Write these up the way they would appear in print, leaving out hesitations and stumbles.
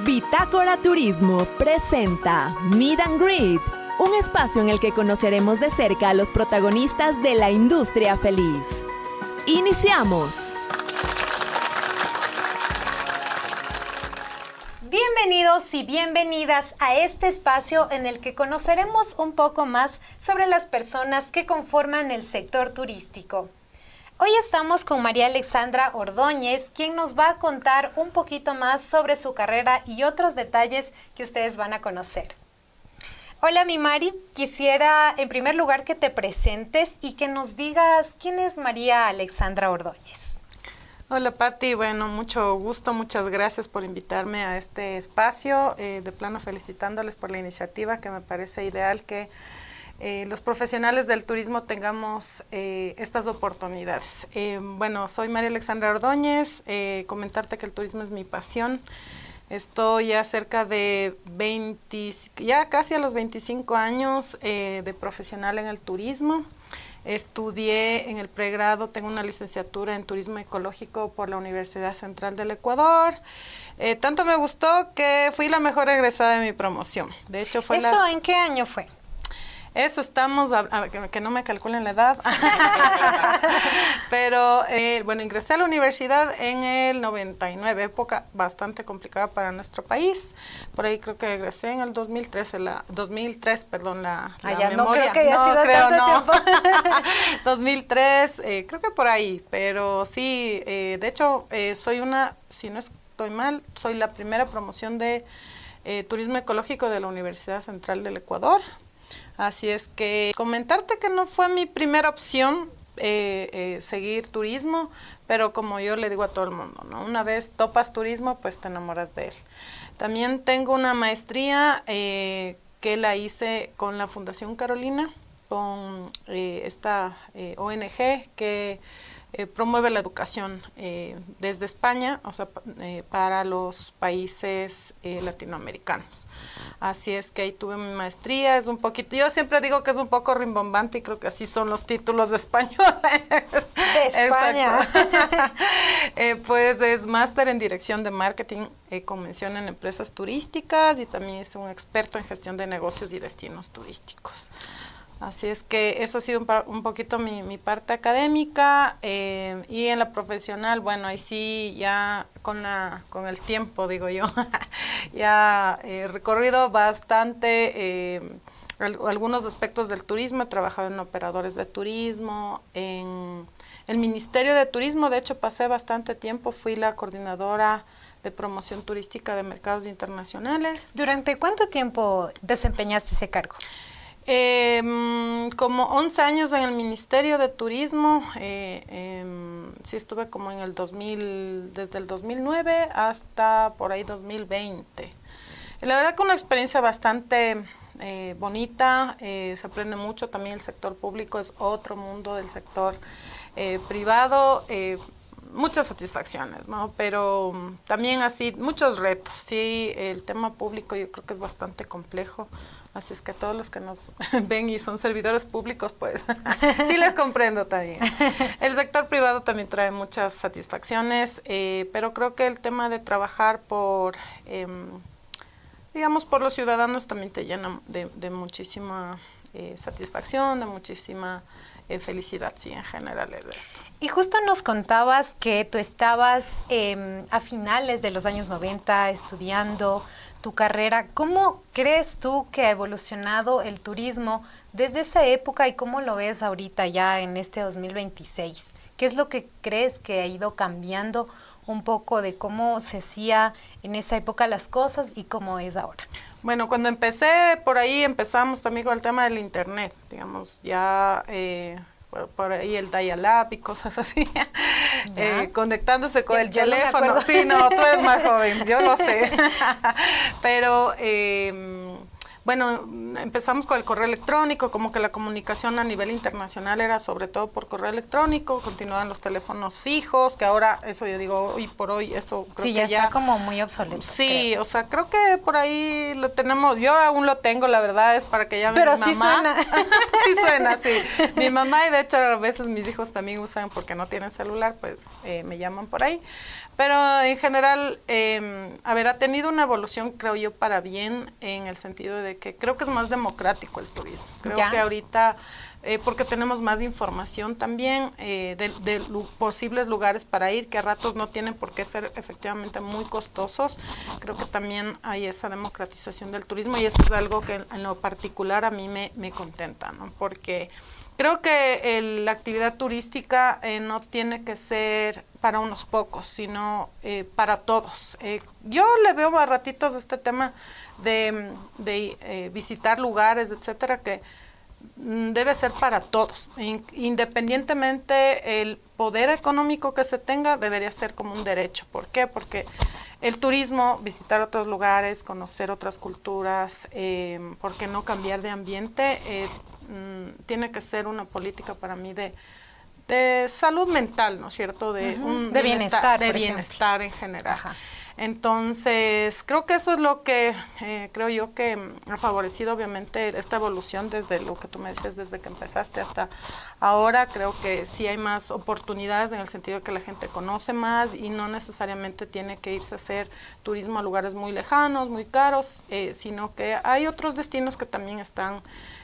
Bitácora Turismo presenta Meet and Greet, un espacio en el que conoceremos de cerca a los protagonistas de la industria feliz. ¡Iniciamos! Bienvenidos y bienvenidas a este espacio en el que conoceremos un poco más sobre las personas que conforman el sector turístico. Hoy estamos con María Alexandra Ordóñez, quien nos va a contar un poquito más sobre su carrera y otros detalles que ustedes van a conocer. Hola, mi Mari. Quisiera, en primer lugar, que te presentes y que nos digas quién es María Alexandra Ordóñez. Hola, Pati. Bueno, mucho gusto. Muchas gracias por invitarme a este espacio. De plano, felicitándoles por la iniciativa, que me parece ideal que los profesionales del turismo tengamos estas oportunidades. Bueno, soy María Alexandra Ordóñez. Comentarte que el turismo es mi pasión. Estoy ya cerca de ya casi a los 25 años de profesional en el turismo. Estudié en el pregrado, tengo una licenciatura en turismo ecológico por la Universidad Central del Ecuador. Tanto me gustó que fui la mejor egresada de mi promoción. De hecho, fue ¿En qué año fue? Eso estamos, que no me calculen la edad, pero bueno, ingresé a la universidad en el 99, época bastante complicada para nuestro país. Por ahí creo que egresé en el 2003, la ya memoria. No creo que haya sido tanto tiempo. 2003, creo que por ahí, pero sí, de hecho, si no estoy mal, soy la primera promoción de turismo ecológico de la Universidad Central del Ecuador. Así es que comentarte que no fue mi primera opción seguir turismo, pero como yo le digo a todo el mundo, ¿no? Una vez topas turismo, pues te enamoras de él. También tengo una maestría que la hice con la Fundación Carolina, con esta ONG que promueve la educación desde España, o sea, para los países latinoamericanos. Así es que ahí tuve mi maestría, es un poquito, yo siempre digo que es un poco rimbombante y creo que así son los títulos españoles. De España. Pues es máster en dirección de marketing con mención en empresas turísticas y también es un experto en gestión de negocios y destinos turísticos. Así es que eso ha sido un poquito mi parte académica y en la profesional, bueno, ahí sí ya con el tiempo, digo yo, ya he recorrido bastante algunos aspectos del turismo, he trabajado en operadores de turismo, en el Ministerio de Turismo, de hecho pasé bastante tiempo, fui la coordinadora de promoción turística de mercados internacionales. ¿Durante cuánto tiempo desempeñaste ese cargo? Como 11 años en el Ministerio de Turismo, sí estuve como en el 2000, desde el 2009 hasta por ahí 2020. La verdad que una experiencia bastante bonita, se aprende mucho, también el sector público es otro mundo del sector privado, muchas satisfacciones, ¿no? Pero también así, muchos retos, sí, el tema público yo creo que es bastante complejo. Así es que a todos los que nos ven y son servidores públicos, pues sí les comprendo también. El sector privado también trae muchas satisfacciones, pero creo que el tema de trabajar por los ciudadanos también te llena de muchísima satisfacción, de muchísima felicidad, sí, en general es esto. Y justo nos contabas que tú estabas a finales de los años 90 estudiando tu carrera. ¿Cómo crees tú que ha evolucionado el turismo desde esa época y cómo lo ves ahorita ya en este 2026? ¿Qué es lo que crees que ha ido cambiando un poco de cómo se hacía en esa época las cosas y cómo es ahora? Bueno, cuando empecé, por ahí empezamos también con el tema del internet, digamos, ya por ahí el dial-up y cosas así, conectándose con el teléfono. Sí, no, tú eres más joven, yo lo sé. Pero bueno, empezamos con el correo electrónico, como que la comunicación a nivel internacional era sobre todo por correo electrónico, continuaban los teléfonos fijos, que ahora, eso yo digo, hoy por hoy, eso creo Sí, que ya está como muy obsoleto. Sí, creo. o sea, creo que por ahí lo tenemos, yo aún lo tengo, la verdad, es para que llame Pero mi mamá. sí suena. Sí suena, sí. Mi mamá, y de hecho a veces mis hijos también usan, porque no tienen celular, pues me llaman por ahí. Pero en general, a ver, ha tenido una evolución, creo yo, para bien, en el sentido de que creo que es más democrático el turismo. Creo que ahorita, porque tenemos más información también de posibles lugares para ir, que a ratos no tienen por qué ser efectivamente muy costosos. Creo que también hay esa democratización del turismo y eso es algo que en lo particular a mí me contenta, ¿no? Porque creo que la actividad turística no tiene que ser para unos pocos, sino para todos. Yo le veo a ratitos este tema de visitar lugares, etcétera, que debe ser para todos. Independientemente el poder económico que se tenga, debería ser como un derecho. ¿Por qué? Porque el turismo, visitar otros lugares, conocer otras culturas, ¿por qué no cambiar de ambiente? Tiene que ser una política para mí de salud mental, ¿no es cierto? De bienestar en general. Ajá. Entonces, creo que eso es lo que creo yo que ha favorecido obviamente esta evolución desde lo que tú me decías, desde que empezaste hasta ahora. Creo que sí hay más oportunidades en el sentido de que la gente conoce más y no necesariamente tiene que irse a hacer turismo a lugares muy lejanos, muy caros, sino que hay otros destinos que también están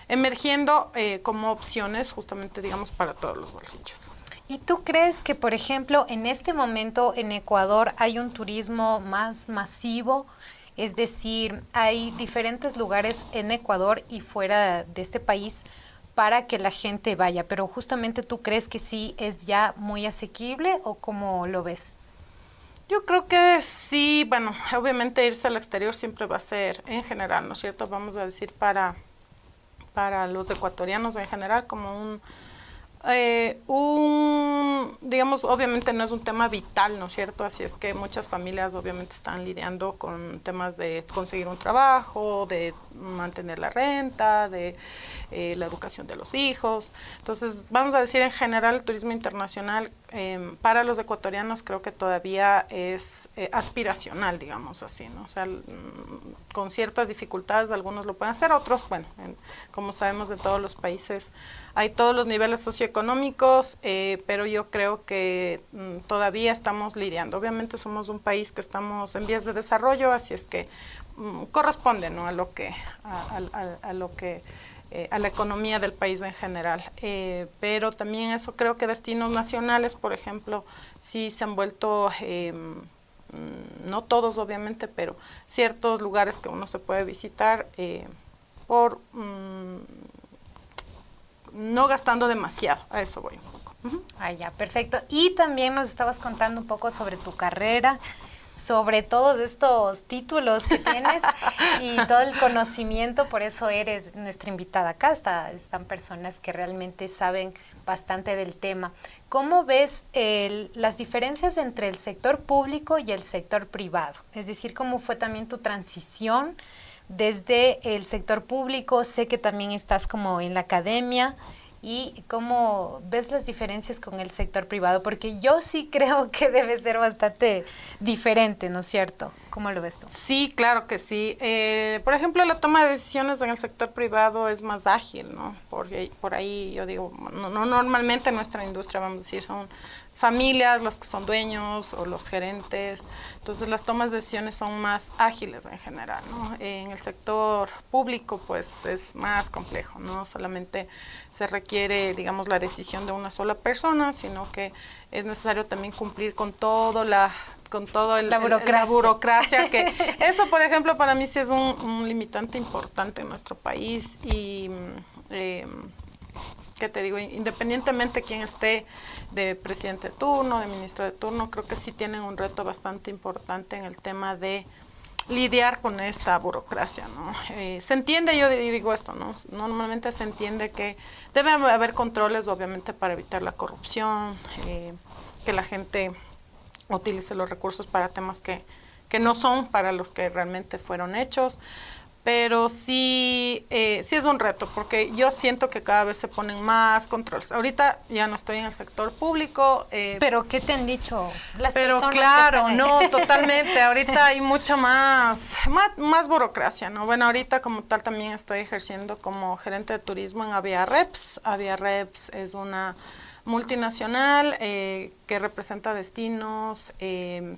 emergiendo como opciones justamente, digamos, para todos los bolsillos. ¿Y tú crees que, por ejemplo, en este momento en Ecuador hay un turismo más masivo? Es decir, hay diferentes lugares en Ecuador y fuera de este país para que la gente vaya, pero justamente tú crees que sí es ya muy asequible o cómo lo ves? Yo creo que sí, bueno, obviamente irse al exterior siempre va a ser, en general, ¿no es cierto? Vamos a decir para los ecuatorianos en general como digamos, obviamente no es un tema vital, ¿no es cierto? Así es que muchas familias obviamente están lidiando con temas de conseguir un trabajo, de mantener la renta, de la educación de los hijos. Entonces, vamos a decir en general, el turismo internacional para los ecuatorianos creo que todavía es aspiracional, digamos así, ¿no? O sea, con ciertas dificultades algunos lo pueden hacer, otros, bueno, como sabemos de todos los países hay todos los niveles socioeconómicos, pero yo creo que todavía estamos lidiando. Obviamente somos un país que estamos en vías de desarrollo, así es que corresponde, ¿no? a lo que a la economía del país en general, pero también eso creo que destinos nacionales, por ejemplo, sí se han vuelto, no todos obviamente, pero ciertos lugares que uno se puede visitar por no gastando demasiado, a eso voy un poco. Ah, ya, perfecto. Y también nos estabas contando un poco sobre tu carrera, sobre todos estos títulos que tienes y todo el conocimiento, por eso eres nuestra invitada acá, están personas que realmente saben bastante del tema. ¿Cómo ves las diferencias entre el sector público y el sector privado? Es decir, ¿cómo fue también tu transición desde el sector público? Sé que también estás como en la academia. ¿Y cómo ves las diferencias con el sector privado? Porque yo sí creo que debe ser bastante diferente, ¿no es cierto? ¿Cómo lo ves tú? Sí, claro que sí. Por ejemplo, la toma de decisiones en el sector privado es más ágil, ¿no? Por ahí yo digo, no, normalmente en nuestra industria, vamos a decir, son familias los que son dueños o los gerentes, entonces las tomas de decisiones son más ágiles en general, ¿no? En el sector público pues es más complejo, no solamente se requiere, digamos, la decisión de una sola persona, sino que es necesario también cumplir con todo la burocracia que eso, por ejemplo, para mí sí es un limitante importante en nuestro país y ¿qué te digo? Independientemente de quién esté de presidente de turno, de ministro de turno, creo que sí tienen un reto bastante importante en el tema de lidiar con esta burocracia, ¿no? Se entiende, yo digo esto, ¿no? Normalmente se entiende que debe haber controles, obviamente, para evitar la corrupción, que la gente utilice los recursos para temas que no son para los que realmente fueron hechos, pero sí, sí es un reto, porque yo siento que cada vez se ponen más controles. Ahorita ya no estoy en el sector público. ¿Pero qué te han dicho las pero personas claro, que están ahí? no, totalmente. Ahorita hay mucha más burocracia, ¿no? Bueno, ahorita como tal también estoy ejerciendo como gerente de turismo en Avia Reps. Avia Reps es una multinacional que representa destinos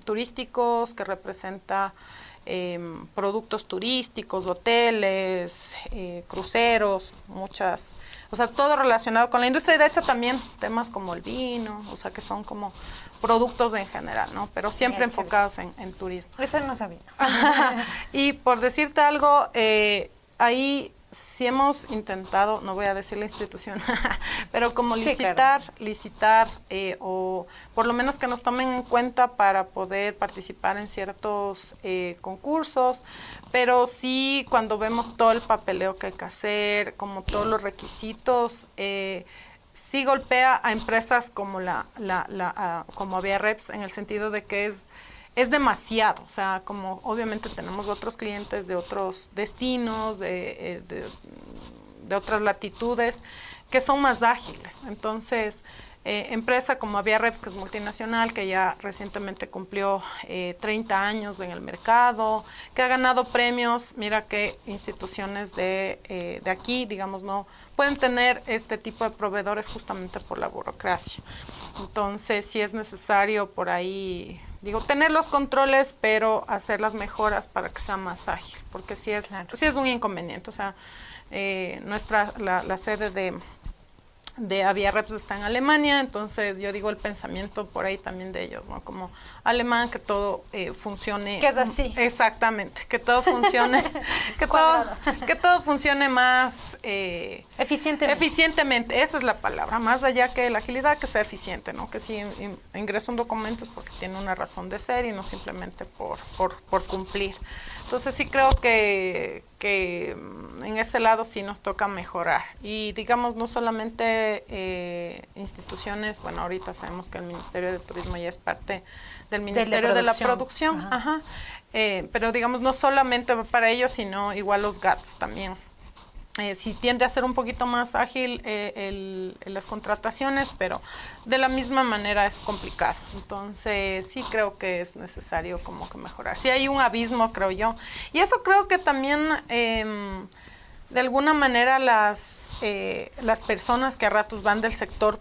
turísticos, que representa productos turísticos, hoteles, cruceros, muchas, o sea, todo relacionado con la industria y de hecho también temas como el vino, o sea, que son como productos en general, ¿no? Pero siempre enfocados en turismo. Eso no sabía. Y por decirte algo, ahí sí hemos intentado, no voy a decir la institución, pero como licitar, o por lo menos que nos tomen en cuenta para poder participar en ciertos concursos, pero sí cuando vemos todo el papeleo que hay que hacer, como todos los requisitos, sí golpea a empresas como como Avia Reps en el sentido de que es demasiado, o sea, como obviamente tenemos otros clientes de otros destinos, de otras latitudes, que son más ágiles. Entonces, empresa como Avia Reps, que es multinacional, que ya recientemente cumplió 30 años en el mercado, que ha ganado premios, mira que instituciones de aquí, digamos, no pueden tener este tipo de proveedores justamente por la burocracia. Entonces, sí es necesario por ahí, digo, tener los controles, pero hacer las mejoras para que sea más ágil, porque sí es un inconveniente. O sea, la sede de Avia Reps está en Alemania, entonces yo digo el pensamiento por ahí también de ellos, ¿no? Como alemán, que todo funcione. Que es así. Exactamente, que todo funcione, que todo funcione más eficientemente, esa es la palabra, más allá que la agilidad, que sea eficiente, ¿no? Que si ingresa un documento es porque tiene una razón de ser y no simplemente por cumplir. Entonces sí creo que en ese lado sí nos toca mejorar. Y digamos, no solamente instituciones, bueno, ahorita sabemos que el Ministerio de Turismo ya es parte del Ministerio de la Producción, ajá. Pero digamos, no solamente para ellos, sino igual los GATS también. Sí tiende a ser un poquito más ágil las contrataciones, pero de la misma manera es complicado. Entonces sí creo que es necesario como que mejorar. Sí hay un abismo, creo yo. Y eso creo que también de alguna manera las personas que a ratos van del sector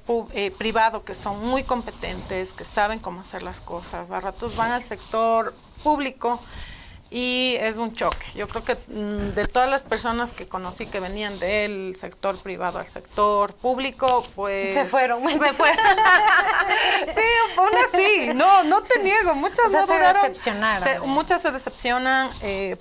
privado, que son muy competentes, que saben cómo hacer las cosas, a ratos van al sector público y es un choque. Yo creo que de todas las personas que conocí que venían del sector privado al sector público, pues se fueron. Sí, aún así, no te niego, muchas no duraron. Se decepcionaron. Muchas se decepcionan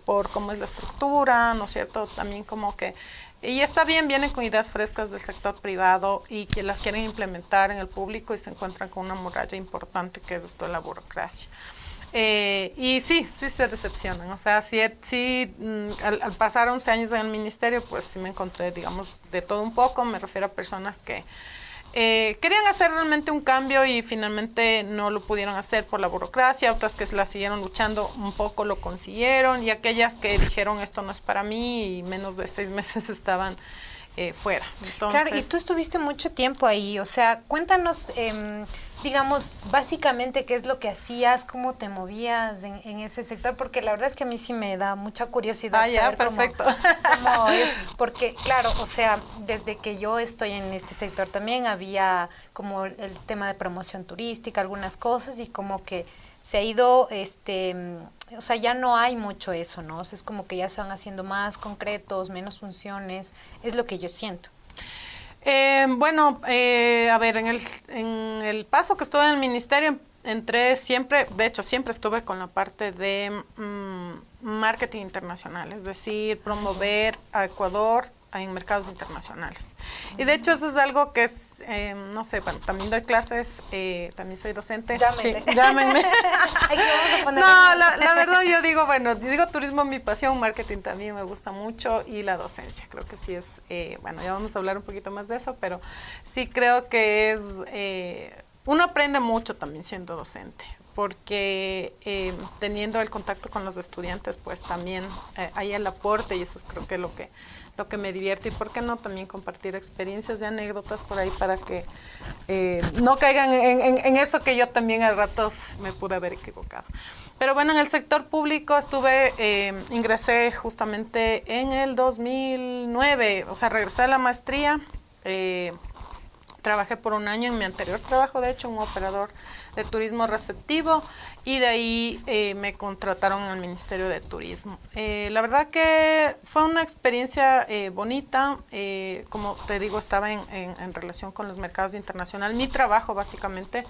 por cómo es la estructura, ¿no es cierto? También como que, y está bien, vienen con ideas frescas del sector privado y que las quieren implementar en el público y se encuentran con una muralla importante que es esto de la burocracia. Y sí se decepcionan, o sea, al pasar 11 años en el ministerio, pues sí me encontré, digamos, de todo un poco. Me refiero a personas que querían hacer realmente un cambio y finalmente no lo pudieron hacer por la burocracia, otras que la siguieron luchando un poco lo consiguieron, y aquellas que dijeron esto no es para mí y menos de 6 meses estaban fuera. Entonces, claro, y tú estuviste mucho tiempo ahí, o sea, cuéntanos, digamos, básicamente qué es lo que hacías, cómo te movías en ese sector, porque la verdad es que a mí sí me da mucha curiosidad saber perfecto. cómo es, porque claro, o sea, desde que yo estoy en este sector también había como el tema de promoción turística, algunas cosas, y como que se ha ido, o sea, ya no hay mucho eso, ¿no? O sea, es como que ya se van haciendo más concretos, menos funciones, es lo que yo siento. Bueno, a ver, en el paso que estuve en el ministerio, entré siempre, de hecho siempre estuve con la parte de marketing internacional, es decir, promover a Ecuador en mercados internacionales. Y de hecho eso es algo que es, no sé, bueno, también doy clases, también soy docente. Llámenme. Sí, llámenme. Aquí vamos a poner No, la verdad yo digo, bueno, digo turismo mi pasión, marketing también me gusta mucho y la docencia, creo que sí es, bueno, ya vamos a hablar un poquito más de eso, pero sí creo que es, uno aprende mucho también siendo docente, porque teniendo el contacto con los estudiantes, pues también hay el aporte, y eso es creo que lo que me divierte, y por qué no también compartir experiencias y anécdotas por ahí para que no caigan en eso que yo también a ratos me pude haber equivocado. Pero bueno, en el sector público ingresé justamente en el 2009, o sea, regresé a la maestría, trabajé por un año en mi anterior trabajo, de hecho, un operador de turismo receptivo, y de ahí me contrataron al Ministerio de Turismo. La verdad que fue una experiencia bonita, como te digo, estaba en relación con los mercados internacionales. Mi trabajo básicamente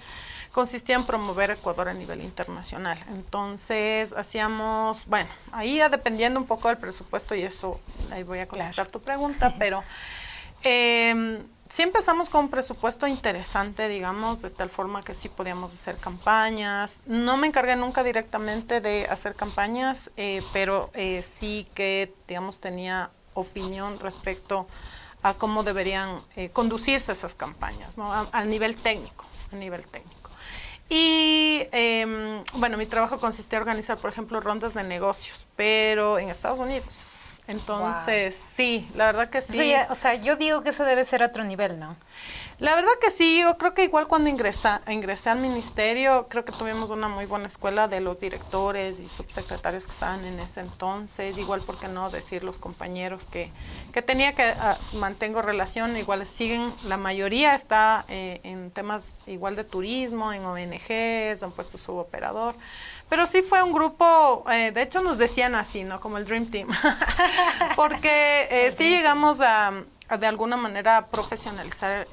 consistía en promover Ecuador a nivel internacional. Entonces hacíamos, bueno, ahí ya dependiendo un poco del presupuesto, y eso, ahí voy a contestar tu pregunta, pero sí empezamos con un presupuesto interesante, digamos, de tal forma que sí podíamos hacer campañas. No me encargué nunca directamente de hacer campañas, pero sí que, digamos, tenía opinión respecto a cómo deberían conducirse esas campañas, ¿no? A nivel técnico, Y bueno, mi trabajo consistía en organizar, por ejemplo, rondas de negocios, pero en Estados Unidos. Entonces, sí, la verdad que sí. Sí, o sea, yo digo que eso debe ser otro nivel, ¿no? La verdad que sí, yo creo que igual cuando ingresé al ministerio, creo que tuvimos una muy buena escuela de los directores y subsecretarios que estaban en ese entonces, igual, ¿por qué no decir los compañeros que tenía que mantengo relación, igual siguen, la mayoría está en temas igual de turismo, en ONGs, han puesto su operador, pero sí fue un grupo, de hecho nos decían así, ¿no? Como el Dream Team, porque sí llegamos a de alguna manera profesionalizar,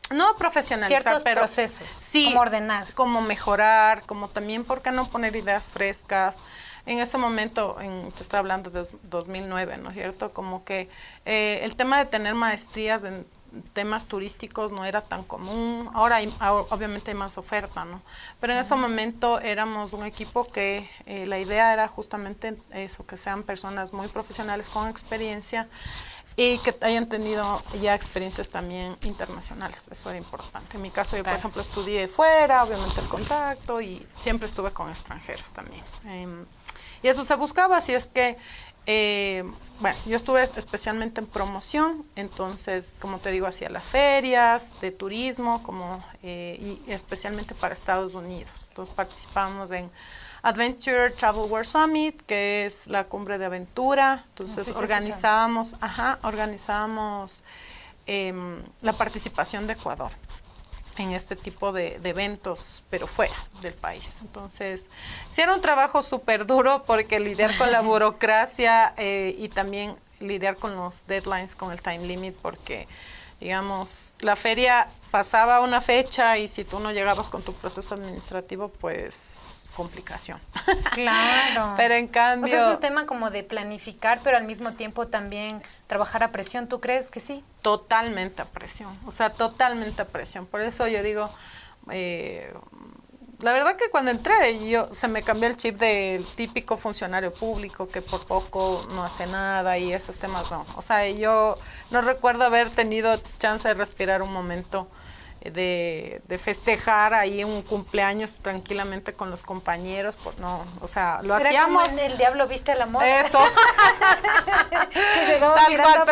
no profesionalizar, ciertos pero procesos, sí, como ordenar, como mejorar, como también, ¿por qué no poner ideas frescas? En ese momento, te estoy hablando de 2009, ¿no es cierto? Como que el tema de tener maestrías en temas turísticos no era tan común. Ahora obviamente hay más oferta, ¿no? Pero en ese momento éramos un equipo que la idea era justamente eso, que sean personas muy profesionales con experiencia y que hayan tenido ya experiencias también internacionales. Eso era importante. En mi caso, yo, por ejemplo, estudié fuera, obviamente el contacto, y siempre estuve con extranjeros también. Y eso se buscaba, así es que bueno, yo estuve especialmente en promoción, entonces, como te digo, hacía las ferias de turismo, y especialmente para Estados Unidos. Entonces participamos en Adventure Travel World Summit, que es la cumbre de aventura. Entonces organizábamos la participación de Ecuador en este tipo de eventos, pero fuera del país. Entonces, sí era un trabajo súper duro, porque lidiar con la burocracia y también lidiar con los deadlines, con el time limit, porque, digamos, la feria pasaba una fecha y si tú no llegabas con tu proceso administrativo, pues complicación. Claro. Pero en cambio... O sea, es un tema como de planificar, pero al mismo tiempo también trabajar a presión. ¿Tú crees que sí? Totalmente a presión, o sea, totalmente a presión. Por eso yo digo, la verdad que cuando entré, se me cambió el chip del típico funcionario público que por poco no hace nada y esos temas no. O sea, yo no recuerdo haber tenido chance de respirar un momento, de festejar ahí un cumpleaños tranquilamente con los compañeros, no, o sea, lo era hacíamos. Como en El Diablo Viste a la Moda. Eso. Tal cual,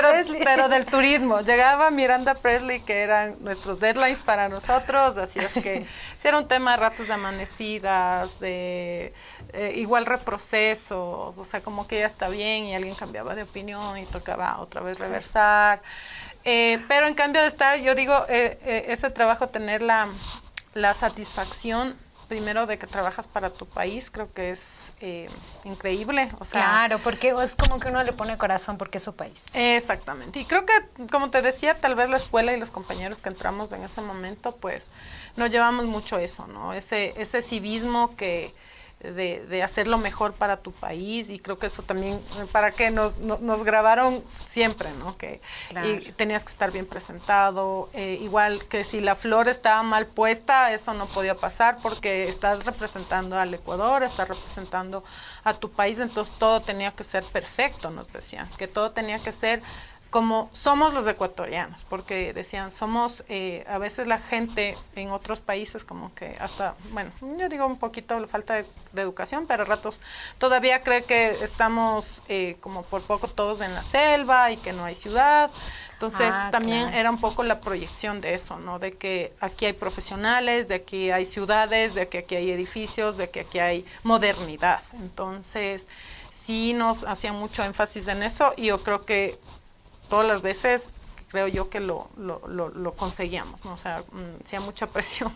pero del turismo. Llegaba Miranda Presley, que eran nuestros deadlines para nosotros, así es que sí era un tema de ratos de amanecidas, de igual reprocesos, o sea, como que ya está bien y alguien cambiaba de opinión y tocaba otra vez reversar. Pero en cambio de estar, yo digo, ese trabajo, tener la satisfacción, primero, de que trabajas para tu país, creo que es increíble. O sea, claro, porque es como que uno le pone corazón porque es su país. Exactamente. Y creo que, como te decía, tal vez la escuela y los compañeros que entramos en ese momento, pues, nos llevamos mucho eso, ¿no? Ese civismo de hacer lo mejor para tu país, y creo que eso también, para que nos grabaron siempre, ¿no? Que claro. Y tenías que estar bien presentado, igual que si la flor estaba mal puesta, eso no podía pasar, porque estás representando al Ecuador, estás representando a tu país, entonces todo tenía que ser perfecto, nos decían, que todo tenía que ser como somos los ecuatorianos, porque decían, somos, a veces la gente en otros países como que hasta, bueno, yo digo un poquito la falta de educación, pero a ratos todavía cree que estamos como por poco todos en la selva y que no hay ciudad. Entonces también claro. era un poco la proyección de eso, ¿no? De que aquí hay profesionales, de aquí hay ciudades, de que aquí hay edificios, de que aquí hay modernidad. Entonces sí nos hacían mucho énfasis en eso y yo creo que todas las veces creo yo que lo conseguíamos, ¿no? O sea, hacía mucha presión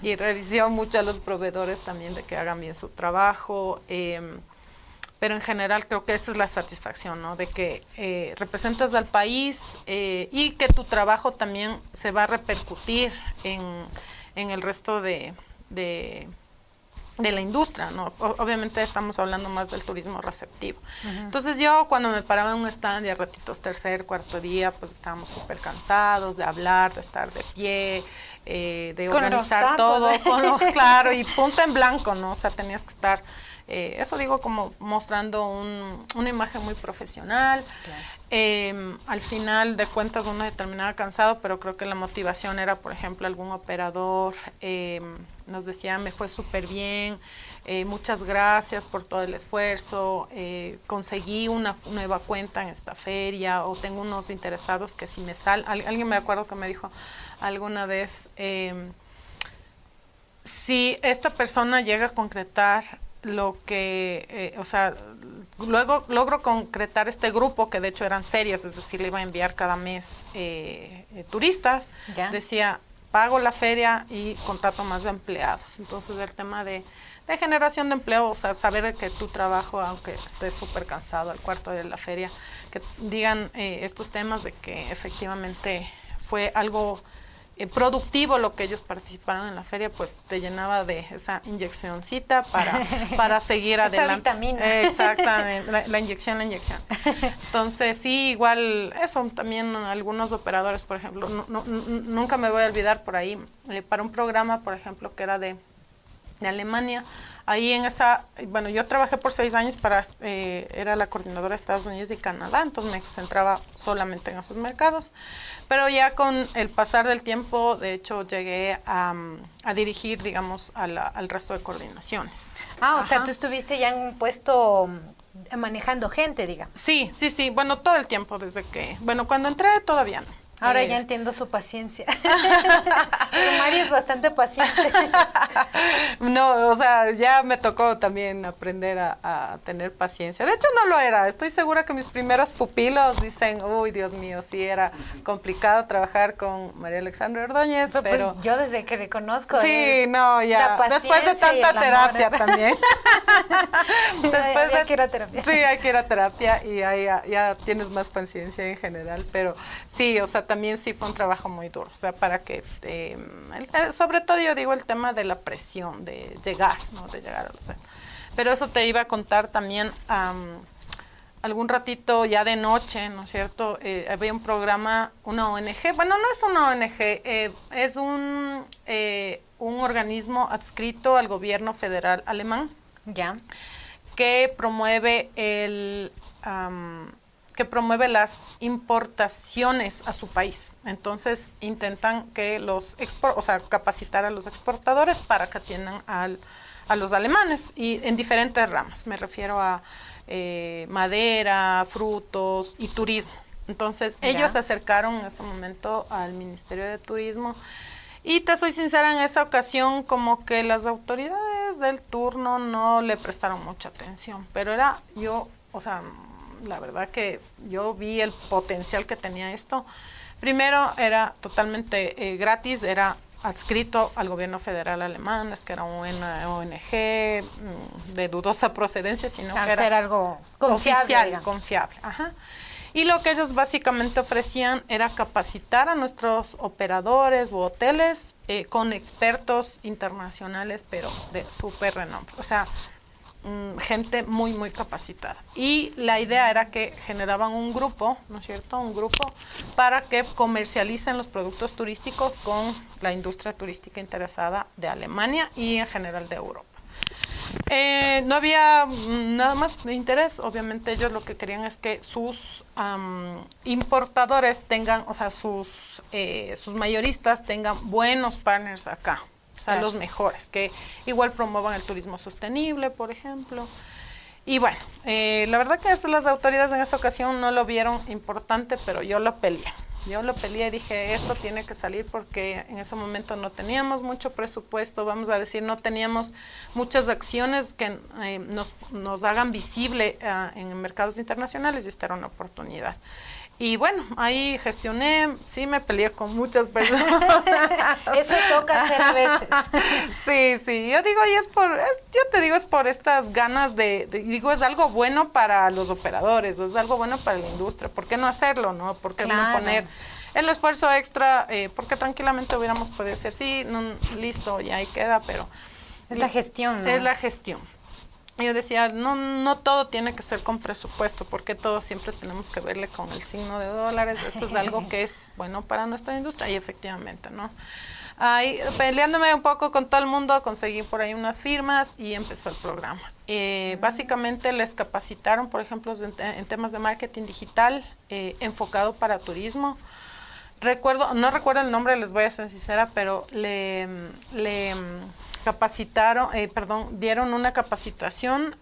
y revisión mucho a los proveedores también de que hagan bien su trabajo, pero en general creo que esa es la satisfacción, ¿no? De que representas al país y que tu trabajo también se va a repercutir en el resto de la industria, ¿no? Obviamente estamos hablando más del turismo receptivo. Entonces yo cuando me paraba en un stand y a ratitos tercer, cuarto día, pues estábamos súper cansados de hablar, de estar de pie, de con organizar todo, claro, y punta en blanco, ¿no? O sea, tenías que estar, eso digo como mostrando una imagen muy profesional. Claro. Al final de cuentas uno terminaba cansado, pero creo que la motivación era, por ejemplo, algún operador nos decía, me fue súper bien, muchas gracias por todo el esfuerzo, conseguí una nueva cuenta en esta feria, o tengo unos interesados que si me alguien me acuerdo que me dijo alguna vez, si esta persona llega a concretar lo que, o sea, luego logro concretar este grupo, que de hecho eran series, es decir, le iba a enviar cada mes turistas, decía, pago la feria y contrato más de empleados. Entonces el tema de generación de empleo, o sea, saber de que tu trabajo, aunque estés súper cansado al cuarto de la feria, que digan estos temas de que efectivamente fue algo productivo lo que ellos participaron en la feria, pues te llenaba de esa inyeccioncita para seguir adelante. Esa vitamina. Exactamente, la inyección. Entonces sí, igual eso, también algunos operadores, por ejemplo, nunca me voy a olvidar por ahí, para un programa, por ejemplo, que era de Alemania, ahí en esa, bueno, yo trabajé por 6 años era la coordinadora de Estados Unidos y Canadá, entonces me concentraba solamente en esos mercados, pero ya con el pasar del tiempo, de hecho, llegué a dirigir, digamos, al resto de coordinaciones. O sea, tú estuviste ya en un puesto manejando gente, digamos. Sí, bueno, todo el tiempo desde que, bueno, cuando entré todavía no. Ahora ya entiendo su paciencia. Pero Mari es bastante paciente. No, o sea, ya me tocó también aprender a tener paciencia. De hecho, no lo era. Estoy segura que mis primeros pupilos dicen, uy, Dios mío, sí era complicado trabajar con María Alexandra Ordóñez, pero yo desde que le conozco. Sí, no, ya. Después de tanta terapia también. Hay que ir a terapia. Sí, hay que ir a terapia y ahí ya tienes más paciencia en general, pero sí, o sea, también sí fue un trabajo muy duro, o sea, para que, sobre todo yo digo el tema de la presión, de llegar, ¿no? De llegar a los... Pero eso te iba a contar también algún ratito ya de noche, ¿no es cierto? Había un programa, una ONG, bueno, no es una ONG, es un organismo adscrito al gobierno federal alemán, ya, que promueve las importaciones a su país. Entonces intentan que capacitar a los exportadores para que atiendan a los alemanes y en diferentes ramas. Me refiero a madera, frutos y turismo. Entonces ellos se acercaron en ese momento al Ministerio de Turismo y te soy sincera, en esa ocasión como que las autoridades del turno no le prestaron mucha atención, pero la verdad que yo vi el potencial que tenía esto. Primero era totalmente gratis, era adscrito al gobierno federal alemán, es que era una ONG de dudosa procedencia, sino que era algo confiable, oficial, digamos. confiable. Ajá. Y lo que ellos básicamente ofrecían era capacitar a nuestros operadores u hoteles con expertos internacionales, pero de súper renombre. O sea, gente muy, muy capacitada. Y la idea era que generaban un grupo, ¿no es cierto? Un grupo para que comercialicen los productos turísticos con la industria turística interesada de Alemania y en general de Europa. No había nada más de interés. Obviamente ellos lo que querían es que sus importadores tengan, o sea, sus mayoristas tengan buenos partners acá. O sea, los mejores, que igual promuevan el turismo sostenible, por ejemplo. Y bueno, la verdad que las autoridades en esa ocasión no lo vieron importante, pero yo lo peleé. Yo lo peleé y dije, esto tiene que salir porque en ese momento no teníamos mucho presupuesto, vamos a decir, no teníamos muchas acciones que nos hagan visible en mercados internacionales y esta era una oportunidad. Y bueno, ahí gestioné, sí me peleé con muchas personas. Eso toca hacer a veces. Sí, yo digo, es por estas ganas digo, es algo bueno para los operadores, es algo bueno para la industria, ¿por qué no hacerlo, no? ¿Por qué no poner el esfuerzo extra? Porque tranquilamente hubiéramos podido decir, sí, no, listo, ya ahí queda, pero... Es la gestión, ¿no? Es la gestión. Yo decía, no todo tiene que ser con presupuesto, porque todo siempre tenemos que verle con el signo de dólares. Esto es algo que es bueno para nuestra industria y efectivamente, ¿no? Ahí, peleándome un poco con todo el mundo, conseguí por ahí unas firmas y empezó el programa. Básicamente les capacitaron, por ejemplo, en temas de marketing digital enfocado para turismo. No recuerdo el nombre, les voy a ser sincera, pero dieron una capacitación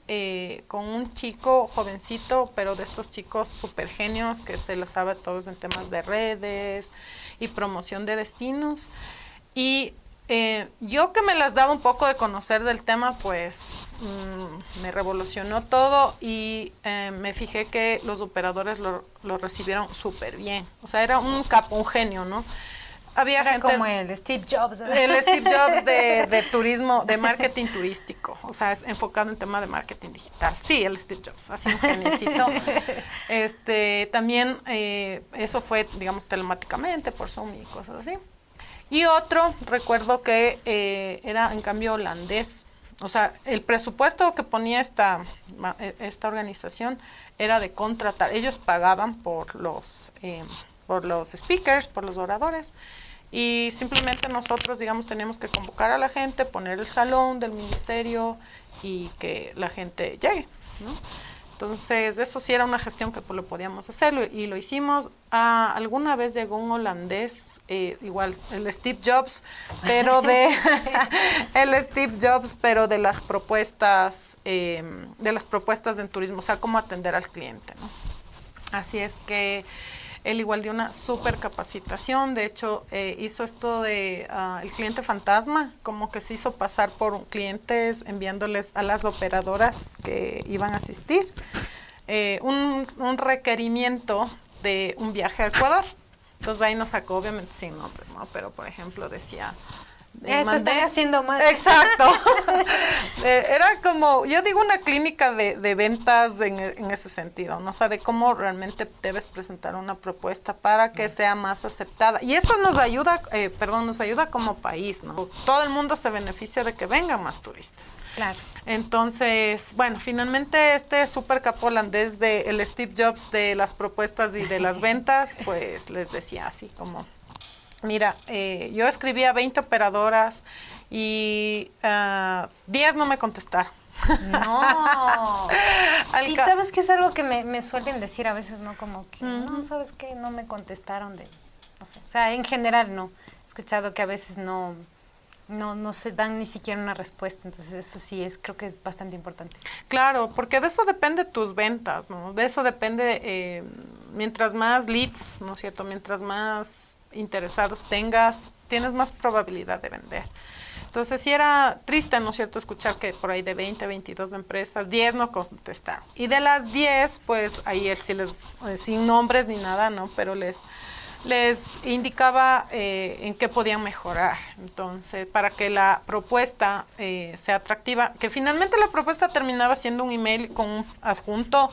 con un chico jovencito, pero de estos chicos súper genios que se los sabe todos en temas de redes y promoción de destinos. Y yo que me las daba un poco de conocer del tema, pues me revolucionó todo y me fijé que los operadores lo recibieron súper bien. O sea, era un capo, un genio, ¿no? Había Era gente, como el Steve Jobs. el Steve Jobs de turismo, de marketing turístico, o sea, es enfocado en tema de marketing digital. Sí, el Steve Jobs, así un geniecito. También eso fue, digamos, telemáticamente por Zoom y cosas así. Y otro, recuerdo que era en cambio holandés. O sea, el presupuesto que ponía esta organización era de contratar. Ellos pagaban por los speakers, por los oradores. Y simplemente nosotros, digamos, teníamos que convocar a la gente, poner el salón del ministerio y que la gente llegue, ¿no? Entonces, eso sí era una gestión que pues, lo podíamos hacer y lo hicimos. Alguna vez llegó un holandés, igual, el Steve Jobs, pero de las propuestas en turismo, o sea, cómo atender al cliente, ¿no? Así es que él igual dio una súper capacitación, de hecho hizo esto de el cliente fantasma, como que se hizo pasar por clientes enviándoles a las operadoras que iban a asistir un requerimiento de un viaje a Ecuador. Entonces ahí nos sacó obviamente sin nombre, ¿no? Pero por ejemplo decía... Eso estoy haciendo mal. Exacto. Era como, yo digo, una clínica de ventas en ese sentido, ¿no? O sea, de cómo realmente debes presentar una propuesta para que sea más aceptada. Y eso nos ayuda como país, ¿no? Todo el mundo se beneficia de que vengan más turistas. Claro. Entonces, bueno, finalmente este super capo holandés el Steve Jobs de las propuestas y de las ventas, pues les decía así como... Mira, yo escribí a 20 operadoras y 10 no me contestaron. No. Y sabes que es algo que me suelen decir a veces, ¿no? Como que, no, ¿sabes qué? No me contestaron no sé. O sea, en general no. He escuchado que a veces no se dan ni siquiera una respuesta. Entonces eso sí creo que es bastante importante. Claro, porque de eso depende tus ventas, ¿no? De eso depende, mientras más leads, ¿no es cierto? Mientras más interesados tienes más probabilidad de vender. Entonces sí era triste, ¿no es cierto?, escuchar que por ahí de 20, 22 empresas, 10 no contestaron. Y de las 10, pues ahí él sí sin nombres ni nada, ¿no? Pero les indicaba en qué podían mejorar. Entonces, para que la propuesta sea atractiva, que finalmente la propuesta terminaba siendo un email con un adjunto,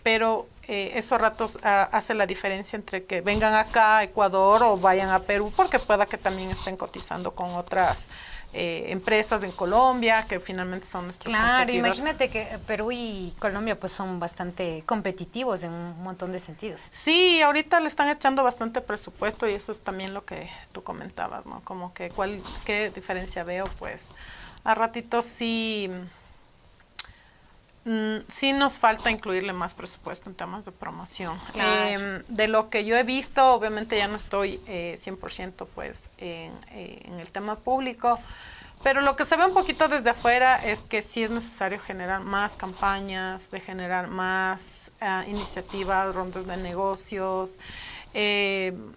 pero esos ratos hace la diferencia entre que vengan acá a Ecuador o vayan a Perú, porque pueda que también estén cotizando con otras empresas en Colombia, que finalmente son nuestros competidores. Imagínate que Perú y Colombia pues son bastante competitivos en un montón de sentidos. Sí, ahorita le están echando bastante presupuesto y eso es también lo que tú comentabas, ¿no? Como que qué diferencia veo, pues a ratitos sí sí nos falta incluirle más presupuesto en temas de promoción. Claro. De lo que yo he visto, obviamente ya no estoy 100% pues en el tema público, pero lo que se ve un poquito desde afuera es que sí es necesario generar más campañas, de generar más iniciativas, rondas de negocios,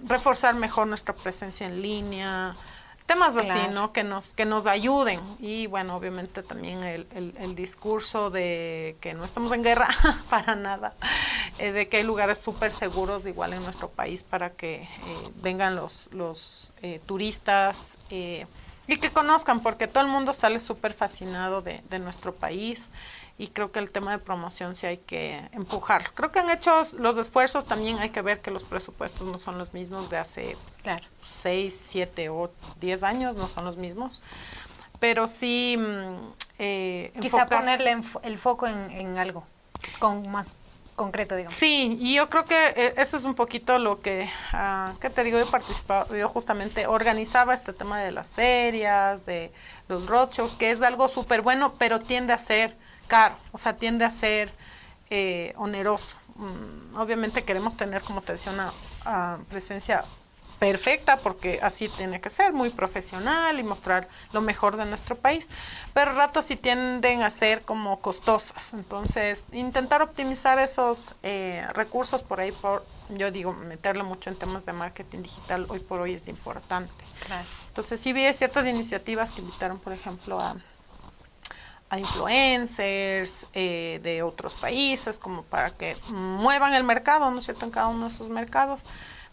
reforzar mejor nuestra presencia en línea, temas así, Claro. ¿no? Que nos ayuden. Y bueno, obviamente también el discurso de que no estamos en guerra para nada, de que hay lugares súper seguros igual en nuestro país para que vengan los turistas y que conozcan, porque todo el mundo sale súper fascinado de nuestro país. Y creo que el tema de promoción sí hay que empujarlo. Creo que han hecho los esfuerzos, también hay que ver que los presupuestos no son los mismos de hace Claro. 6, 7 o 10 años, no son los mismos. Pero sí Quizá enfocarse. ponerle el foco en algo más concreto, digamos. Sí, y yo creo que eso es un poquito lo que, ¿qué te digo? Yo participaba, yo justamente organizaba este tema de las ferias, de los roadshows, que es algo súper bueno, pero tiende a ser caro, o sea, tiende a ser oneroso. Obviamente queremos tener, como te decía, una presencia perfecta, porque así tiene que ser, muy profesional y mostrar lo mejor de nuestro país, pero ratos sí tienden a ser como costosas. Entonces, intentar optimizar esos recursos por ahí, yo digo, meterle mucho en temas de marketing digital hoy por hoy es importante. Claro. Entonces, sí vi ciertas iniciativas que invitaron, por ejemplo, a influencers de otros países, como para que muevan el mercado, ¿no es cierto?, en cada uno de sus mercados,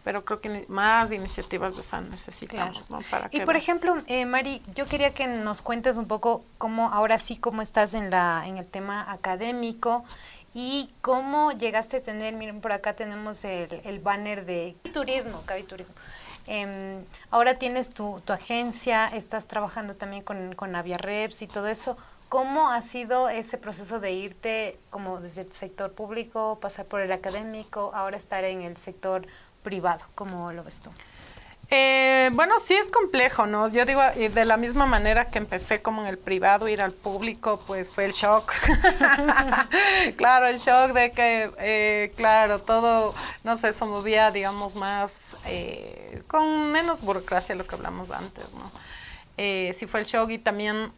pero creo que más iniciativas de esas necesitamos, Claro. ¿no? Para Y que por ejemplo, Mari, yo quería que nos cuentes un poco cómo, ahora sí, cómo estás en el tema académico y cómo llegaste a tener, miren, por acá tenemos el banner de turismo, Cavi Turismo. Ahora tienes tu agencia, estás trabajando también con Aviareps y todo eso. ¿Cómo ha sido ese proceso de irte como desde el sector público, pasar por el académico, ahora estar en el sector privado? ¿Cómo lo ves tú? Bueno, sí es complejo, ¿no? Yo digo, de la misma manera que empecé como en el privado, ir al público, pues fue el shock. Claro, el shock de que, claro, todo, no sé, se movía, digamos, más, con menos burocracia de lo que hablamos antes, ¿no? Sí fue el shock y también,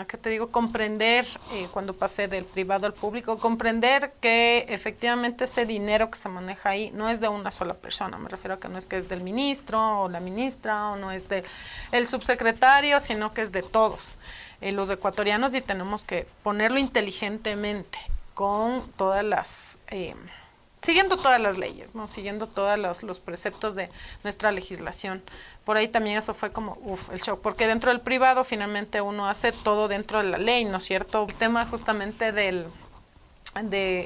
¿qué te digo? Comprender, cuando pasé del privado al público, comprender que efectivamente ese dinero que se maneja ahí no es de una sola persona. Me refiero a que no es que es del ministro o la ministra o no es del subsecretario, sino que es de todos los ecuatorianos, y tenemos que ponerlo inteligentemente con todas las... siguiendo todas las leyes, ¿no? Siguiendo todos los preceptos de nuestra legislación. Por ahí también eso fue como, el shock, porque dentro del privado finalmente uno hace todo dentro de la ley, ¿no es cierto? El tema justamente de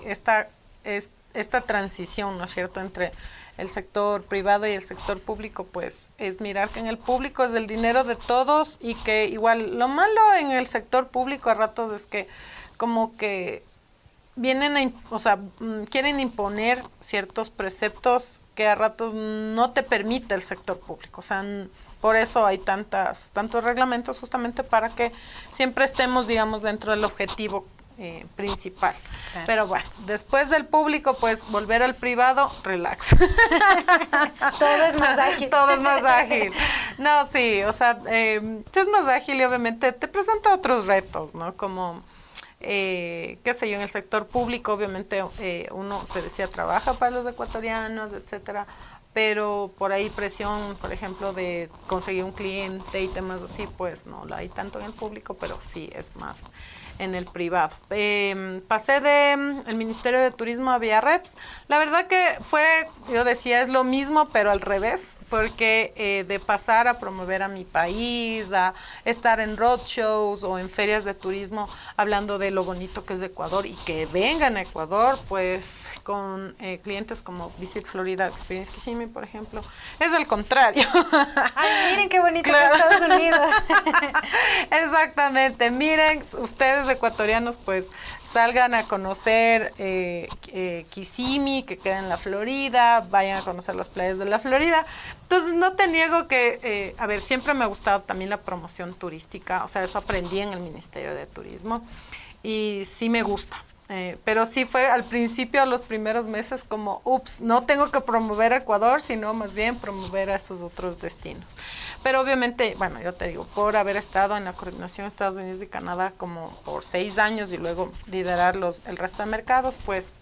esta transición, ¿no es cierto?, entre el sector privado y el sector público, pues es mirar que en el público es el dinero de todos, y que igual lo malo en el sector público a ratos es que como que vienen quieren imponer ciertos preceptos que a ratos no te permite el sector público. O sea, por eso hay tantos reglamentos, justamente para que siempre estemos, digamos, dentro del objetivo principal. Claro. Pero bueno, después del público, pues volver al privado, relax. Todo es más ágil. Todo es más ágil. No, sí, o sea, es más ágil y obviamente te presenta otros retos, ¿no? Como... qué sé yo, en el sector público obviamente uno, te decía, trabaja para los ecuatorianos, etcétera, pero por ahí presión, por ejemplo, de conseguir un cliente y temas así, pues no la hay tanto en el público, pero sí es más en el privado. Pasé el Ministerio de Turismo a Aviareps. La verdad que yo decía, es lo mismo, pero al revés, porque de pasar a promover a mi país, a estar en roadshows o en ferias de turismo, hablando de lo bonito que es Ecuador y que vengan a Ecuador, pues con clientes como Visit Florida Experience Kissimmee, por ejemplo, es al contrario. Ay, miren qué bonito Claro. que Estados Unidos. Exactamente, miren, ustedes ecuatorianos, pues salgan a conocer Kissimmee, que queda en la Florida, vayan a conocer las playas de la Florida. Entonces, no te niego que, siempre me ha gustado también la promoción turística, o sea, eso aprendí en el Ministerio de Turismo, y sí me gusta. Pero sí fue al principio, los primeros meses, como, ups, no tengo que promover a Ecuador, sino más bien promover a esos otros destinos. Pero obviamente, bueno, yo te digo, por haber estado en la coordinación Estados Unidos y Canadá como por 6 años y luego liderar el resto de mercados, pues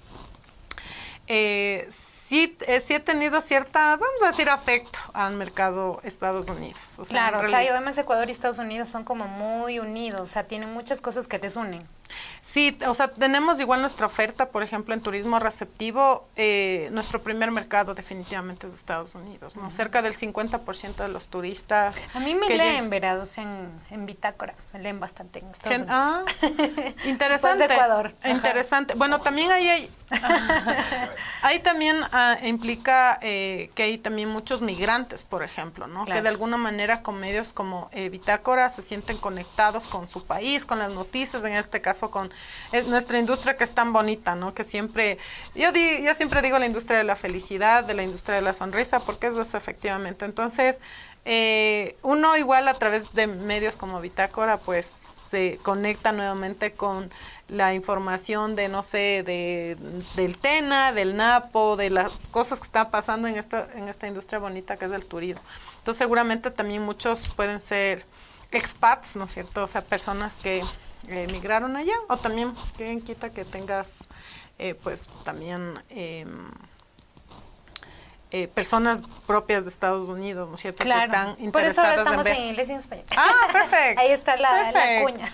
sí he tenido cierta, vamos a decir, afecto al mercado Estados Unidos. O sea, claro, o sea, además Ecuador y Estados Unidos son como muy unidos, o sea, tienen muchas cosas que les unen. Sí, o sea, tenemos igual nuestra oferta, por ejemplo, en turismo receptivo, nuestro primer mercado definitivamente es Estados Unidos, ¿no? Cerca del 50% de los turistas. A mí me leen, verás, o sea, en Bitácora, me leen bastante en Estados Unidos. Interesante. Después de Ecuador. Interesante. Bueno, también ahí también implica que hay también muchos migrantes, por ejemplo, ¿no? Claro. Que de alguna manera con medios como Bitácora se sienten conectados con su país, con las noticias, en este caso con nuestra industria que es tan bonita, ¿no? Que siempre, yo siempre digo la industria de la felicidad, de la industria de la sonrisa, porque es eso efectivamente. Entonces, uno igual a través de medios como Bitácora, pues se conecta nuevamente con la información de, no sé, del TENA, del NAPO, de las cosas que están pasando en esta industria bonita que es el turismo. Entonces, seguramente también muchos pueden ser expats, ¿no es cierto? O sea, personas que emigraron allá, o también, ¿quién quita que tengas, pues, también personas propias de Estados Unidos, ¿no es cierto? Claro. Que están interesadas. Por eso ahora estamos en inglés y en español. Ah, perfecto. Ahí está la cuña.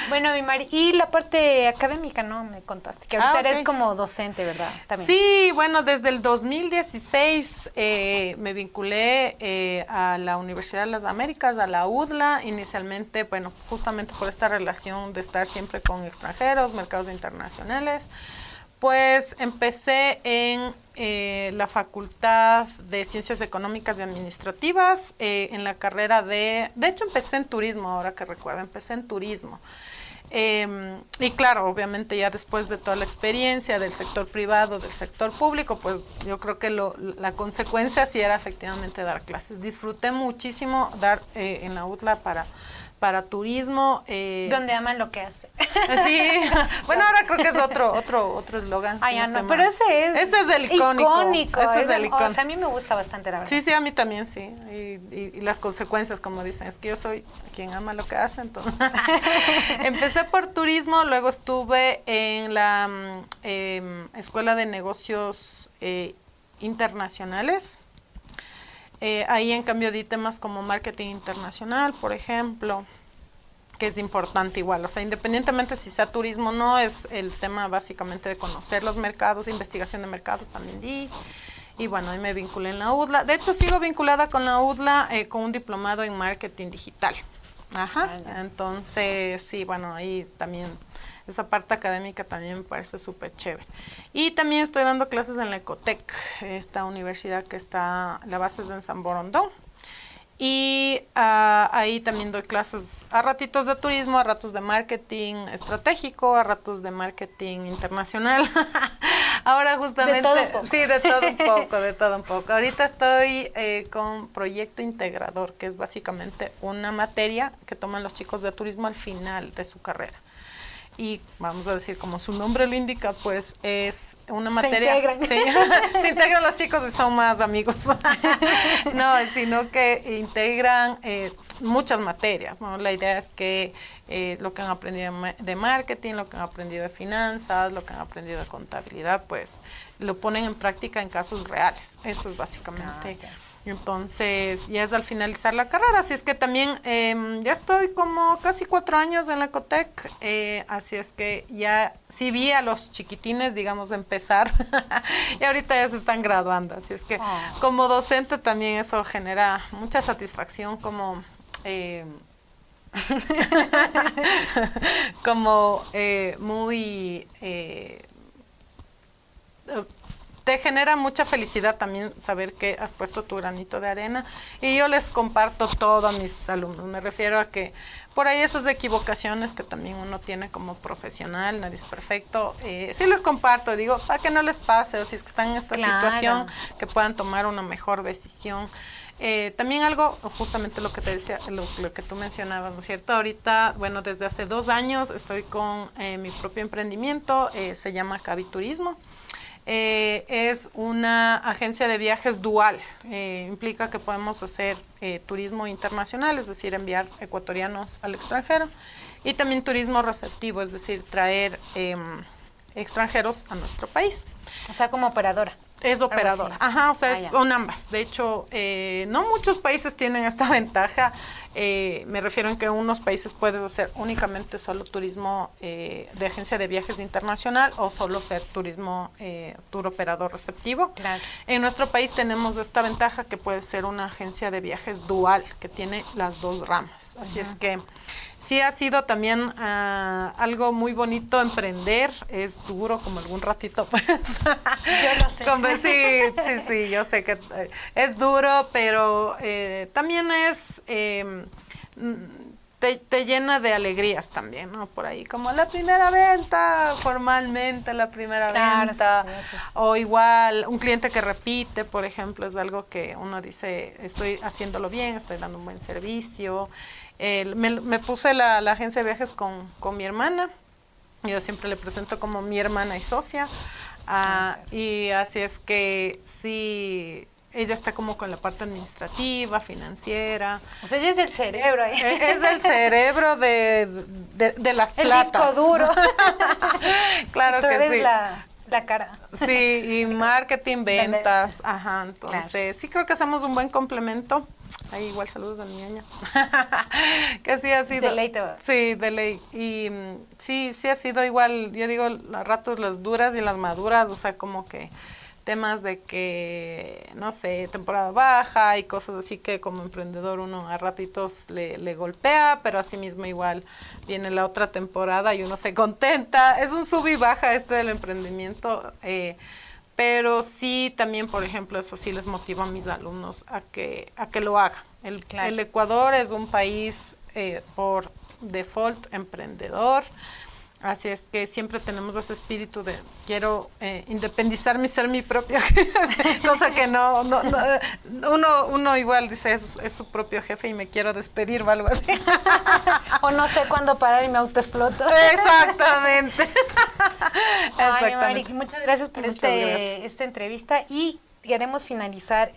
Bueno, mi Mari, y la parte académica, ¿no? Me contaste, que ahorita eres como docente, ¿verdad? También. Sí, bueno, desde el 2016 me vinculé a la Universidad de las Américas, a la UDLA, inicialmente, bueno, justamente por esta relación de estar siempre con extranjeros, mercados internacionales. Pues empecé en la Facultad de Ciencias Económicas y Administrativas, en la carrera de hecho empecé en turismo, ahora que recuerdo, empecé en turismo. Y claro, obviamente ya después de toda la experiencia del sector privado, del sector público, pues yo creo que la consecuencia sí era efectivamente dar clases. Disfruté muchísimo dar en la UTLA para turismo. Donde aman lo que hace. Sí, bueno, ahora creo que es otro eslogan. Ay, ya no, pero ese es el icónico. Ese es el icónico. O sea, a mí me gusta bastante, la verdad. Sí, a mí también, sí. Y las consecuencias, como dicen, es que yo soy quien ama lo que hace, entonces. Empecé por turismo, luego estuve en la Escuela de Negocios Internacionales. Ahí en cambio di temas como marketing internacional, por ejemplo, que es importante igual, o sea, independientemente si sea turismo o no, es el tema básicamente de conocer los mercados, investigación de mercados también di, y bueno, ahí me vinculé en la UDLA. De hecho, sigo vinculada con la UDLA con un diplomado en marketing digital. Entonces, sí, bueno, ahí también esa parte académica también me parece súper chévere. Y también estoy dando clases en la Ecotec, esta universidad que está, la base es en San Borondón. Y ahí también doy clases a ratitos de turismo, a ratos de marketing estratégico, a ratos de marketing internacional. Ahora justamente... De todo un poco. Sí, de todo un poco. Ahorita estoy con proyecto integrador, que es básicamente una materia que toman los chicos de turismo al final de su carrera. Y vamos a decir, como su nombre lo indica, pues es una materia... Se integran. Sí, se integran los chicos y son más amigos. No, sino que integran muchas materias, ¿no? La idea es que lo que han aprendido de marketing, lo que han aprendido de finanzas, lo que han aprendido de contabilidad, pues lo ponen en práctica en casos reales. Eso es básicamente... Entonces, ya es al finalizar la carrera, así es que también ya estoy como casi 4 años en la Ecotec, así es que ya sí vi a los chiquitines, digamos, empezar, y ahorita ya se están graduando, así es que como docente también eso genera mucha satisfacción, como... muy... te genera mucha felicidad también saber que has puesto tu granito de arena, y yo les comparto todo a mis alumnos. Me refiero a que por ahí esas equivocaciones que también uno tiene como profesional, nadie es perfecto, sí les comparto, digo, para que no les pase, o si es que están en esta situación, que puedan tomar una mejor decisión. También algo, justamente lo que te decía, lo que tú mencionabas, ¿no es cierto? Ahorita, bueno, desde hace 2 años estoy con mi propio emprendimiento, se llama Cabiturismo. Es una agencia de viajes dual, implica que podemos hacer turismo internacional, es decir, enviar ecuatorianos al extranjero, y también turismo receptivo, es decir, traer extranjeros a nuestro país. O sea, como operadora. Es operadora, ajá, o sea, son ambas. De hecho, no muchos países tienen esta ventaja. Me refiero en que en unos países puedes hacer únicamente solo turismo de agencia de viajes internacional o solo ser turismo tour operador receptivo. Claro. En nuestro país tenemos esta ventaja que puede ser una agencia de viajes dual, que tiene las 2 ramas. Así es que sí ha sido también algo muy bonito emprender. Es duro, como algún ratito pues. Yo lo sé. Sí, yo sé que es duro, pero también es te llena de alegrías también, ¿no? Por ahí, como la primera venta, formalmente la primera venta, sí. O igual un cliente que repite, por ejemplo, es algo que uno dice, estoy haciéndolo bien, estoy dando un buen servicio. Me puse la agencia de viajes con mi hermana, yo siempre le presento como mi hermana y socia, y así es que sí. Ella está como con la parte administrativa, financiera. O sea, ella es el cerebro ahí. Es el cerebro de las platas. El disco duro. Claro tú que eres sí. La cara. Sí, y marketing, ventas. Vender. Ajá, entonces Claro. sí creo que hacemos un buen complemento. Ahí igual saludos a mi ñaña. Que sí ha sido. De ley te va. Sí, de ley. Y sí ha sido igual, yo digo, a ratos las duras y las maduras, o sea, como que temas de que, no sé, temporada baja y cosas así que como emprendedor uno a ratitos le golpea, pero así mismo igual viene la otra temporada y uno se contenta. Es un sub y baja del emprendimiento, pero sí también, por ejemplo, eso sí les motiva a mis alumnos a que lo hagan. El Ecuador es un país por default emprendedor. Así es que siempre tenemos ese espíritu de quiero independizarme y ser mi propio jefe, cosa que no uno igual dice es su propio jefe y me quiero despedir o algo así. O no sé cuándo parar y me autoexploto. Exactamente. Ay, Mari, muchas gracias por esta entrevista y queremos finalizar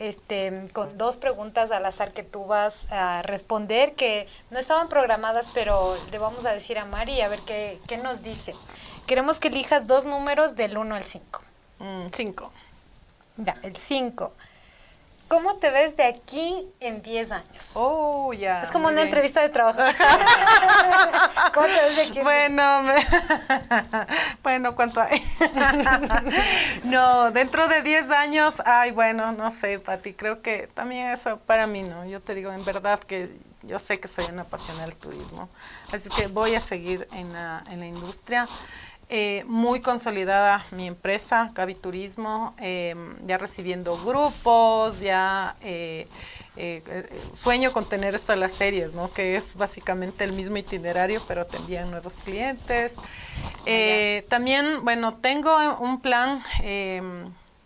con 2 preguntas al azar que tú vas a responder, que no estaban programadas, pero le vamos a decir a Mari a ver qué nos dice. Queremos que elijas 2 números del 1 al 5. 5. Ya, el 5. ¿Cómo te ves de aquí en 10 años? Oh, ya. Es como una entrevista de trabajo. ¿Cómo te ves de aquí? Bueno, ¿cuánto hay? No, dentro de 10 años, bueno, no sé, Pati, creo que también eso para mí, ¿no? Yo te digo, en verdad que yo sé que soy una apasionada del turismo, así que voy a seguir en la industria. Muy consolidada mi empresa, Cabiturismo, ya recibiendo grupos, ya sueño con tener esto de las series, ¿no? Que es básicamente el mismo itinerario, pero te envían nuevos clientes. También, bueno, tengo un plan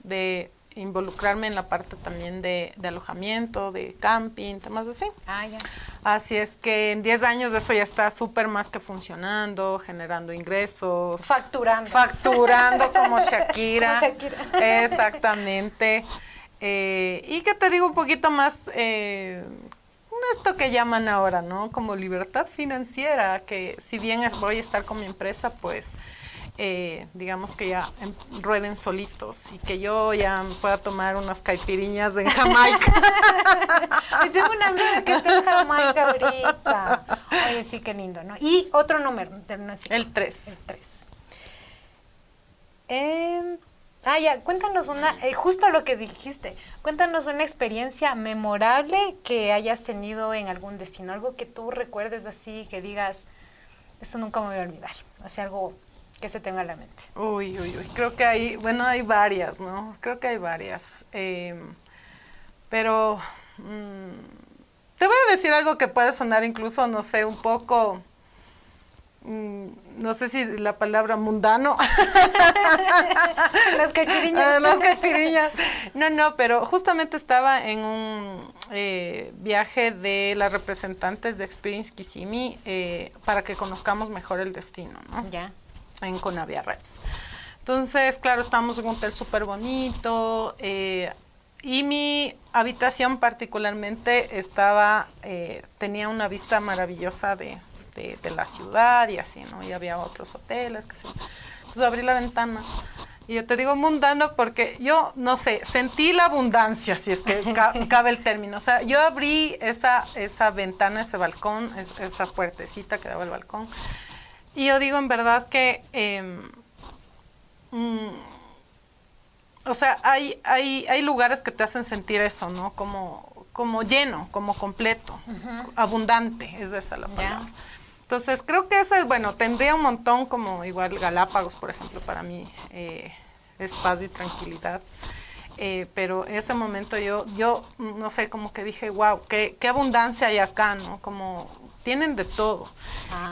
de involucrarme en la parte también de alojamiento, de camping, temas así. Ya. Así es que en 10 años eso ya está súper más que funcionando, generando ingresos. Facturando como Shakira. Como Shakira. Exactamente. Y que te digo un poquito más, esto que llaman ahora, ¿no? Como libertad financiera, que si bien voy a estar con mi empresa, pues digamos que ya rueden solitos y que yo ya pueda tomar unas caipiriñas en Jamaica. Tengo una amiga que está en Jamaica ahorita. Oye, sí, qué lindo, ¿no? Y otro número. El 3. El 3. Ya, cuéntanos justo lo que dijiste, cuéntanos una experiencia memorable que hayas tenido en algún destino, algo que tú recuerdes así, que digas, esto nunca me voy a olvidar, así algo que se tenga en la mente. Uy, creo que hay varias, ¿no? Creo que hay varias, pero te voy a decir algo que puede sonar incluso, no sé, un poco no sé si la palabra mundano. Las caipiriñas. Las caipiriñas. No, pero justamente estaba en un viaje de las representantes de Experience Kissimmee para que conozcamos mejor el destino, ¿no? Ya. En Conavia Reps. Entonces, claro, estábamos en un hotel súper bonito y mi habitación particularmente tenía una vista maravillosa de la ciudad y así, ¿no? Y había otros hoteles, qué sé yo. Entonces abrí la ventana y yo te digo mundano porque yo, no sé, sentí la abundancia, si es que cabe el término. O sea, yo abrí esa ventana, ese balcón, esa puertecita que daba al balcón y yo digo en verdad que, o sea, hay lugares que te hacen sentir eso, ¿no? Como lleno, como completo, abundante, es esa la palabra. Yeah. Entonces, creo que ese, bueno, tendría un montón como igual Galápagos, por ejemplo, para mí es paz y tranquilidad. Pero en ese momento yo, no sé, como que dije, wow, qué abundancia hay acá, ¿no? Como tienen de todo.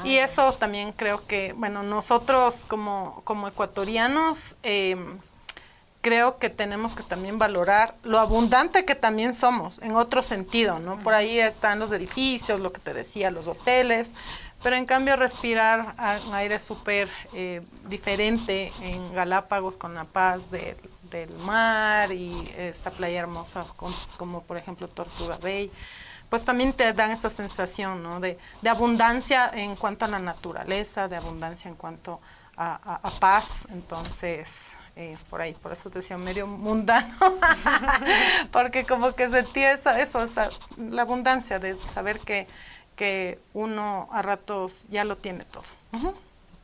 Y eso también creo que, bueno, nosotros como ecuatorianos, creo que tenemos que también valorar lo abundante que también somos, en otro sentido, ¿no? Por ahí están los edificios, lo que te decía, los hoteles, pero en cambio respirar un aire súper diferente en Galápagos con la paz del mar y esta playa hermosa como por ejemplo Tortuga Bay, pues también te dan esa sensación, ¿no? de abundancia en cuanto a la naturaleza, de abundancia en cuanto a paz. Entonces, por eso te decía medio mundano, porque como que sentía la abundancia de saber que uno a ratos ya lo tiene todo. Uh-huh.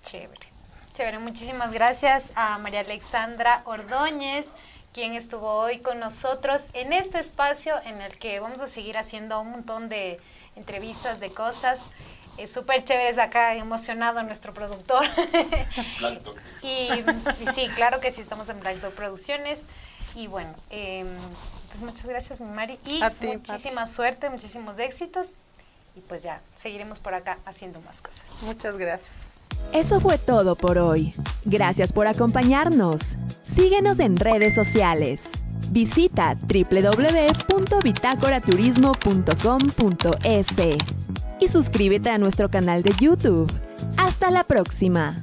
Chévere, muchísimas gracias a María Alexandra Ordóñez, quien estuvo hoy con nosotros en este espacio en el que vamos a seguir haciendo un montón de entrevistas, de cosas. Súper chéveres acá, emocionado nuestro productor. y sí, claro que sí, estamos en Black Dog Producciones. Y bueno, entonces muchas gracias, mi Mari. Y muchísima suerte, muchísimos éxitos. Y pues ya, seguiremos por acá haciendo más cosas. Muchas gracias. Eso fue todo por hoy. Gracias por acompañarnos. Síguenos en redes sociales. Visita www.bitácoraturismo.com.es y suscríbete a nuestro canal de YouTube. ¡Hasta la próxima!